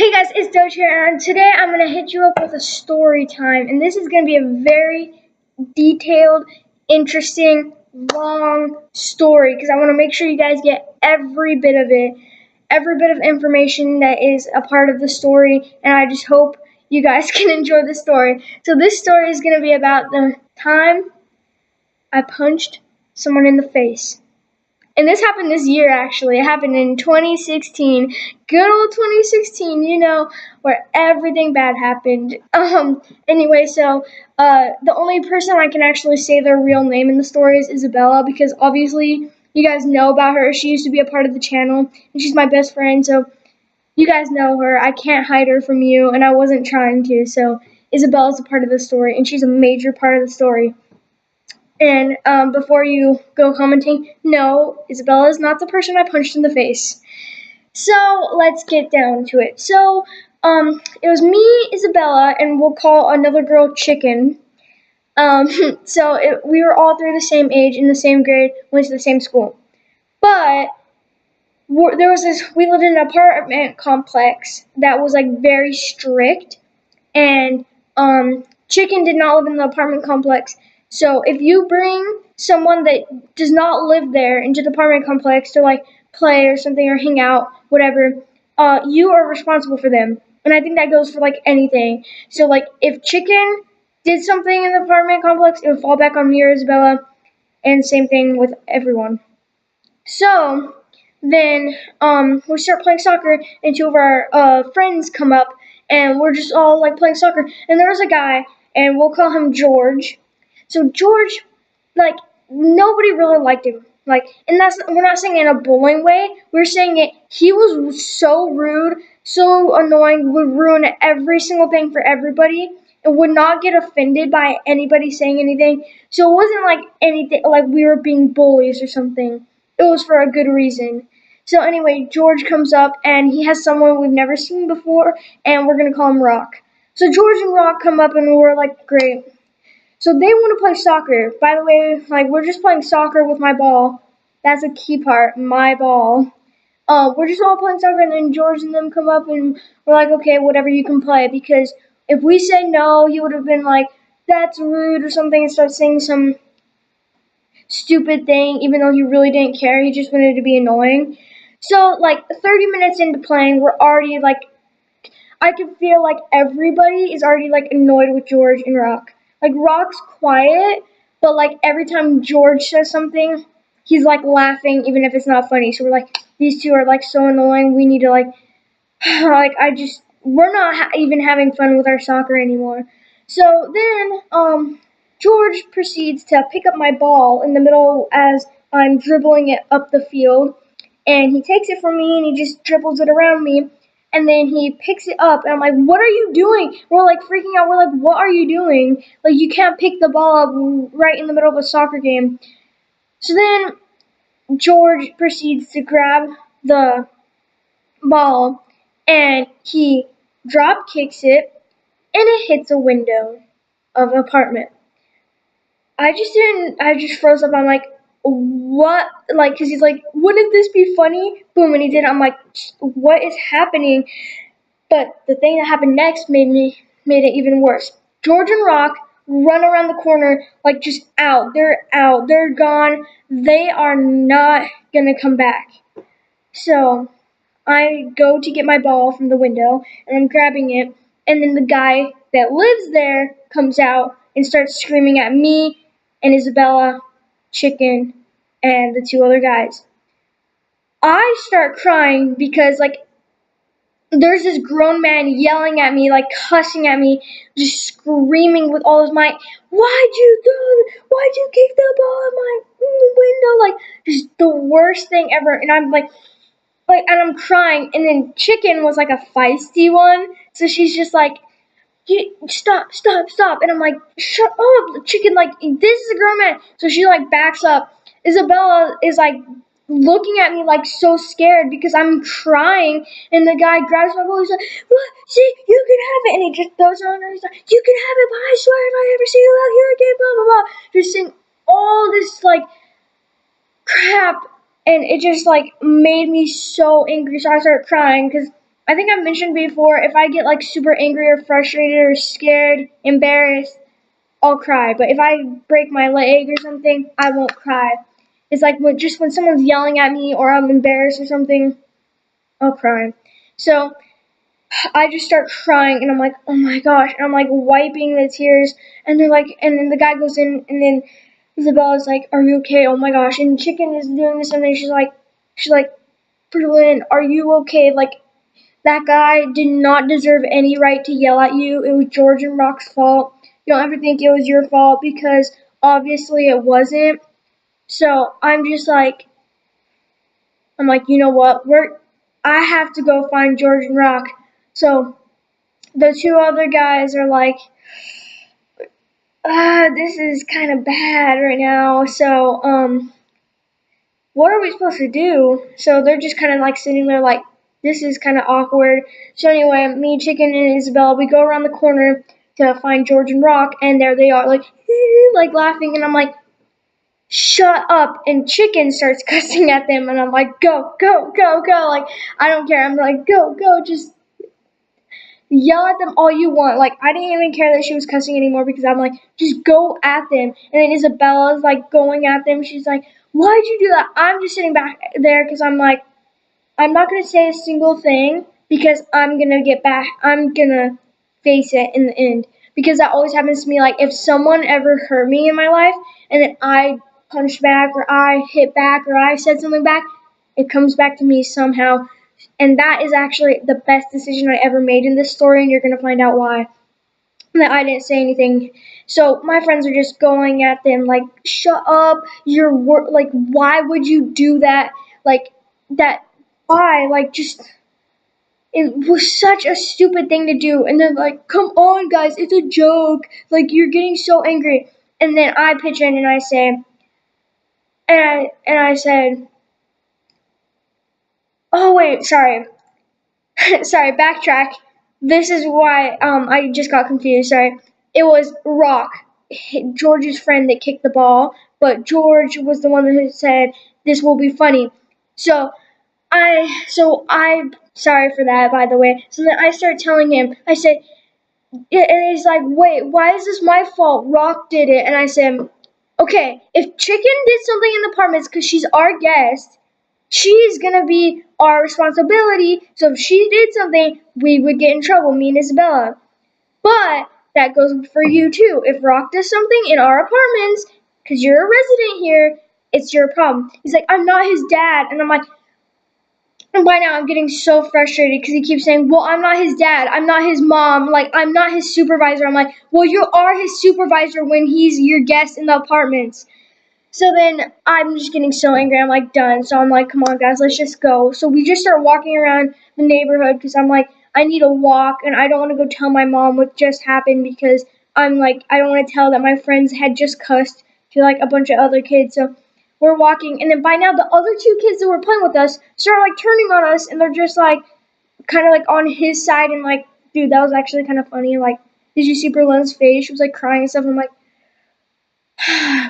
Hey guys, it's Doge here, and today I'm going to hit you up with a story time. And this is going to be a very detailed, interesting, long story because I want to make sure you guys get every bit of it, every bit of information that is a part of the story. And I just hope you guys can enjoy the story. So, this story is going to be about the time I punched someone in the face. And this happened this year, actually. It happened in 2016. Good old 2016, where everything bad happened. Anyway, the only person I can actually say their real name in the story is Isabella, because obviously you guys know about her. She used to be a part of the channel, and she's my best friend, so you guys know her. I can't hide her from you, and I wasn't trying to, so Isabella's a part of the story, and she's a major part of the story. And before you go commenting, no, Isabella is not the person I punched in the face. So let's get down to it. It was me, Isabella, and we'll call another girl Chicken. Um, we were all through the same age, in the same grade, went to the same school. But there was this. We lived in an apartment complex that was like very strict, and Chicken did not live in the apartment complex. So if you bring someone that does not live there into the apartment complex to like play or something or hang out, whatever, you are responsible for them. And I think that goes for like anything. So like if Chicken did something in the apartment complex, it would fall back on me or Isabella, and same thing with everyone. So then we start playing soccer, and two of our friends come up, and we're just all like playing soccer. And there was a guy, and we'll call him George. So George, like nobody really liked him. Like, and that's we're not saying it in a bullying way. We're saying it. He was so rude, so annoying, would ruin every single thing for everybody, and would not get offended by anybody saying anything. So it wasn't like anything like we were being bullies or something. It was for a good reason. So anyway, George comes up and he has someone we've never seen before, and we're gonna call him Rock. So George and Rock come up and we're like, great. So they want to play soccer. By the way, like we're just playing soccer with my ball. That's a key part, my ball. We're just all playing soccer, and then George and them come up and we're like, okay, whatever, you can play. Because if we say no, he would have been like, that's rude or something, and start saying some stupid thing, even though he really didn't care. He just wanted to be annoying. So, like, 30 minutes into playing, we're already, like, I can feel like everybody is already, like, annoyed with George and Rock. Like, Rock's quiet, but, like, every time George says something, he's, like, laughing, even if it's not funny. So, we're like, these two are, like, so annoying. We need to, like, we're not even having fun with our soccer anymore. So then, George proceeds to pick up my ball in the middle as I'm dribbling it up the field, and he takes it from me and he just dribbles it around me, and then he picks it up, and I'm like, "What are you doing?" We're like freaking out. We're like, "What are you doing? Like, you can't pick the ball up right in the middle of a soccer game." So then George proceeds to grab the ball and he drop kicks it and it hits a window of an apartment. I just froze up. I'm like, what? Like, cause he's like, wouldn't this be funny? Boom, and he did. I'm like, what is happening? But the thing that happened next made it even worse. George and Rock run around the corner like just out. They're out. They're gone. They are not gonna come back. So I go to get my ball from the window and I'm grabbing it, and then the guy that lives there comes out and starts screaming at me and Isabella, Chicken, and the two other guys. I start crying because like there's this grown man yelling at me, like cussing at me, just screaming with all his might, "Why'd you do that? Why'd you kick the ball at my window?" Like just the worst thing ever. And I'm like, and I'm crying, and then Chicken was like a feisty one, so she's just like, stop, stop, stop, and I'm like, shut up, Chicken, like, this is a grown man, so she like backs up. Isabella is like looking at me like so scared because I'm crying, and the guy grabs my ball, he's like, what, see, you can have it, and he just throws it on her, he's like, you can have it, but I swear if I ever see you out here again, blah, blah, blah, just saying all this, like, crap, and it just like made me so angry. So I started crying because I think I've mentioned before, if I get like super angry or frustrated or scared, embarrassed, I'll cry. But if I break my leg or something, I won't cry. It's like when someone's yelling at me or I'm embarrassed or something, I'll cry. So I just start crying and I'm like, oh my gosh, and I'm like wiping the tears, and they're like, and then the guy goes in, and then Isabella's like, are you okay? Oh my gosh, and Chicken is doing this, and then she's like, Berlin, are you okay? Like, that guy did not deserve any right to yell at you. It was George and Rock's fault. You don't ever think it was your fault because obviously it wasn't. So I'm like, you know what? I have to go find George and Rock. So the two other guys are like, this is kind of bad right now. So, what are we supposed to do? So they're just kind of like sitting there like, this is kind of awkward. So anyway, me, Chicken, and Isabel, we go around the corner to find George and Rock, and there they are, like, like laughing, and I'm like, shut up, and Chicken starts cussing at them, and I'm like, go, go, go, go, like, I don't care, I'm like, go, go, just yell at them all you want. Like, I didn't even care that she was cussing anymore because I'm like, just go at them. And then Isabella's like going at them. She's like, why'd you do that? I'm just sitting back there because I'm like, I'm not gonna say a single thing because I'm gonna get back. I'm gonna face it in the end because that always happens to me. Like, if someone ever hurt me in my life and then I punched back or I hit back or I said something back, it comes back to me somehow. And that is actually the best decision I ever made in this story, and you're gonna find out why. That I didn't say anything. So my friends are just going at them like, "Shut up! Like, why would you do that? Like, that? Why? Like, just it was such a stupid thing to do." And then like, "Come on, guys, it's a joke. Like, you're getting so angry." And then I pitch in and I say, and I said, "Oh wait, sorry." Sorry, backtrack. This is why I just got confused. Sorry. It was Rock, George's friend, that kicked the ball, but George was the one who said this will be funny. So I sorry for that, by the way. So then I started telling him. I said, yeah, and he's like, wait, why is this my fault? Rock did it, and I said, okay, if Chicken did something in the apartments because she's our guest, she's gonna be our responsibility. So if she did something, we would get in trouble, me and Isabella. But that goes for you too. If Rock does something in our apartments, because you're a resident here, it's your problem. He's like, I'm not his dad. And I'm like, and by now I'm getting so frustrated because he keeps saying, well, I'm not his dad. I'm not his mom. Like, I'm not his supervisor. I'm like, well, you are his supervisor when he's your guest in the apartments. So then I'm just getting so angry. I'm like, done. So I'm like, come on, guys, let's just go. So we just start walking around the neighborhood because I'm like, I need a walk and I don't want to go tell my mom what just happened because I'm like, I don't want to tell that my friends had just cussed to like a bunch of other kids. So we're walking, and then by now the other two kids that were playing with us start like turning on us, and they're just like kind of like on his side, and like, dude, that was actually kind of funny. Like, did you see Berlin's face? She was like crying and stuff. I'm like,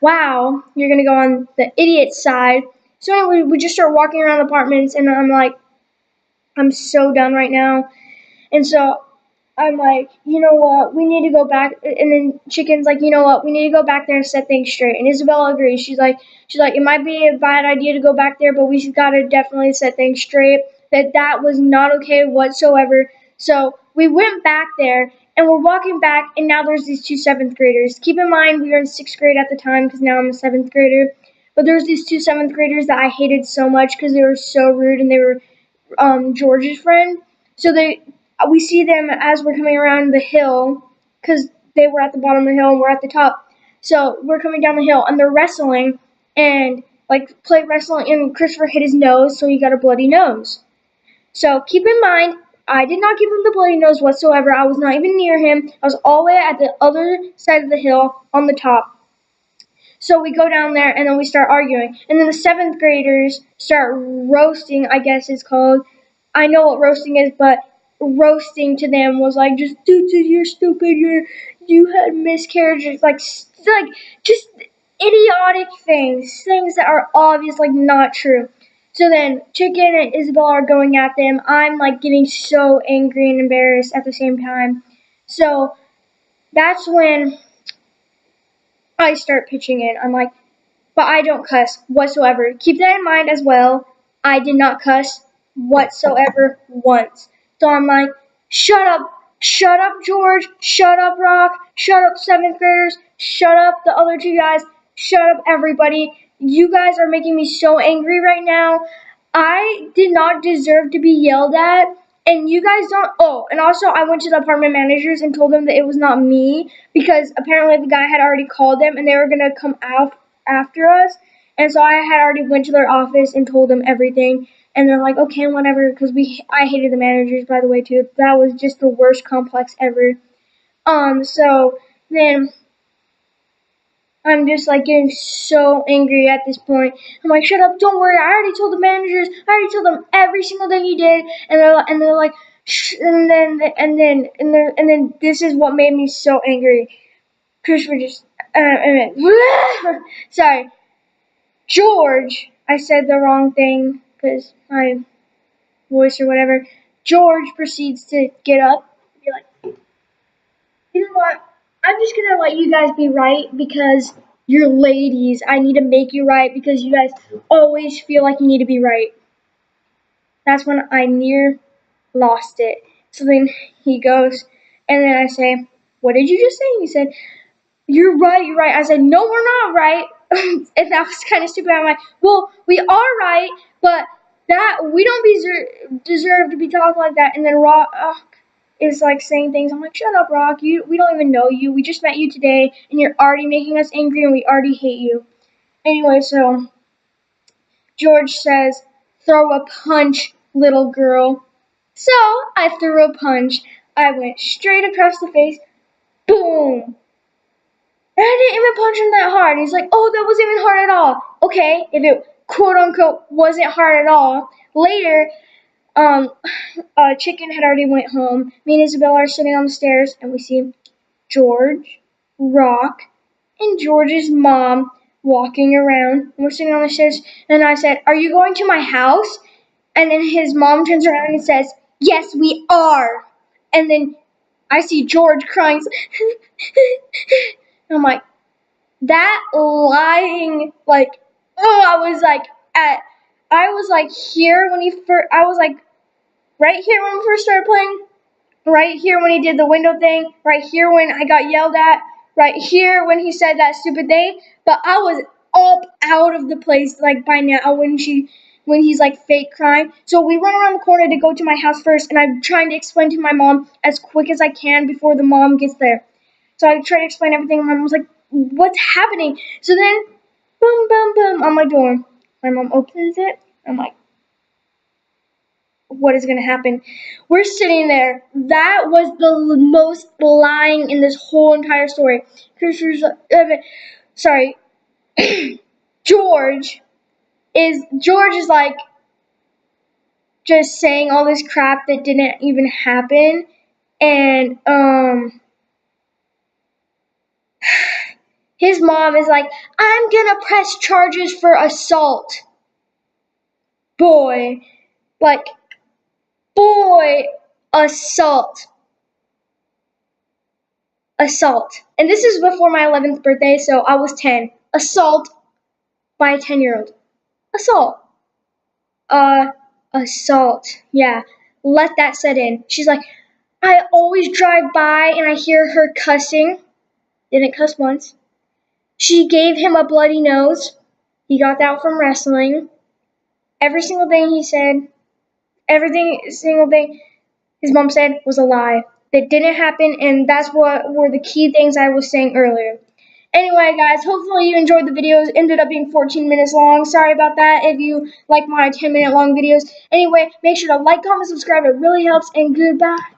wow, you're gonna go on the idiot side. So anyway, we just start walking around the apartments, and I'm like, I'm so done right now. And so I'm like, you know what, we need to go back. And then Chicken's like, you know what, we need to go back there and set things straight. And Isabella agrees. She's like, it might be a bad idea to go back there, but we gotta definitely set things straight. That was not okay whatsoever. So we went back there, and we're walking back, and now there's these two seventh graders. Keep in mind, we were in sixth grade at the time because now I'm a seventh grader. But there's these two seventh graders that I hated so much because they were so rude, and they were George's friend. So we see them as we're coming around the hill because they were at the bottom of the hill and we're at the top. So we're coming down the hill and they're wrestling and like play wrestling, and Christopher hit his nose, so he got a bloody nose. So keep in mind, I did not give him the bloody nose whatsoever. I was not even near him. I was all the way at the other side of the hill on the top. So we go down there and then we start arguing. And then the seventh graders start roasting, I guess it's called. I know what roasting is, but roasting to them was like, just, dude, you're stupid, you had miscarriages, like just idiotic things that are obvious, like not true. So then Chicken and Isabel are going at them. I'm like getting so angry and embarrassed at the same time. So that's when I start pitching in. I'm like, but I don't cuss whatsoever. Keep that in mind as well. I did not cuss whatsoever once. So I'm like, shut up, George, shut up, Rock, shut up, seventh graders, shut up, the other two guys, shut up, everybody. You guys are making me so angry right now. I did not deserve to be yelled at. And you guys don't. Oh, and also I went to the apartment managers and told them that it was not me because apparently the guy had already called them and they were gonna come out after us. And so I had already went to their office and told them everything. And they're like, okay, whatever, because I hated the managers, by the way, too. That was just the worst complex ever. So then I'm just like getting so angry at this point. I'm like, shut up, don't worry. I already told the managers. I already told them every single thing you did. And they're like, and then this is what made me so angry. Christopher just, sorry, George. I said the wrong thing because my voice or whatever. George proceeds to get up and be like, you know what? I'm just gonna let you guys be right because you're ladies. I need to make you right because you guys always feel like you need to be right. That's when I near lost it. So then he goes, and then I say, what did you just say? He said, you're right, you're right. I said, no, we're not right. And that was kind of stupid. I'm like, well, we are right, but that we don't deserve to be talking like that. And then Rock is like saying things. I'm like, shut up, Rock. We don't even know you. We just met you today, and you're already making us angry, and we already hate you. Anyway, so George says, throw a punch, little girl. So I threw a punch. I went straight across the face. Boom. And I didn't even punch him that hard. He's like, oh, that wasn't even hard at all. Okay, if it quote unquote wasn't hard at all. Later, Chicken had already went home. Me and Isabella are sitting on the stairs, and we see George, Rock, and George's mom walking around. And we're sitting on the stairs, and I said, are you going to my house? And then his mom turns around and says, yes, we are. And then I see George crying. I'm like, that lying, like, oh, I was like here when he first, I was like right here when we first started playing, right here when he did the window thing, right here when I got yelled at, right here when he said that stupid thing, but I was up out of the place, like, by now when he's like fake crying. So we run around the corner to go to my house first, and I'm trying to explain to my mom as quick as I can before the mom gets there. So I try to explain everything, and my mom was like, what's happening? So then, boom, boom, boom, on my door. My mom opens it. I'm like, what is going to happen? We're sitting there. That was the most lying in this whole entire story. Sorry, George is like just saying all this crap that didn't even happen, and his mom is like, I'm gonna press charges for assault. Boy, like, boy, assault. Assault. And this is before my 11th birthday, so I was 10. Assault by a 10-year-old. Assault. Uh, Assault. Yeah, let that set in. She's like, I always drive by and I hear her cussing. Didn't cuss once. She gave him a bloody nose. He got that from wrestling. Every single thing he said, everything single thing his mom said was a lie. That didn't happen, and that's what were the key things I was saying earlier. Anyway, guys, hopefully you enjoyed the videos. Ended up being 14 minutes long. Sorry about that if you like my 10-minute long videos. Anyway, make sure to like, comment, subscribe. It really helps, and goodbye.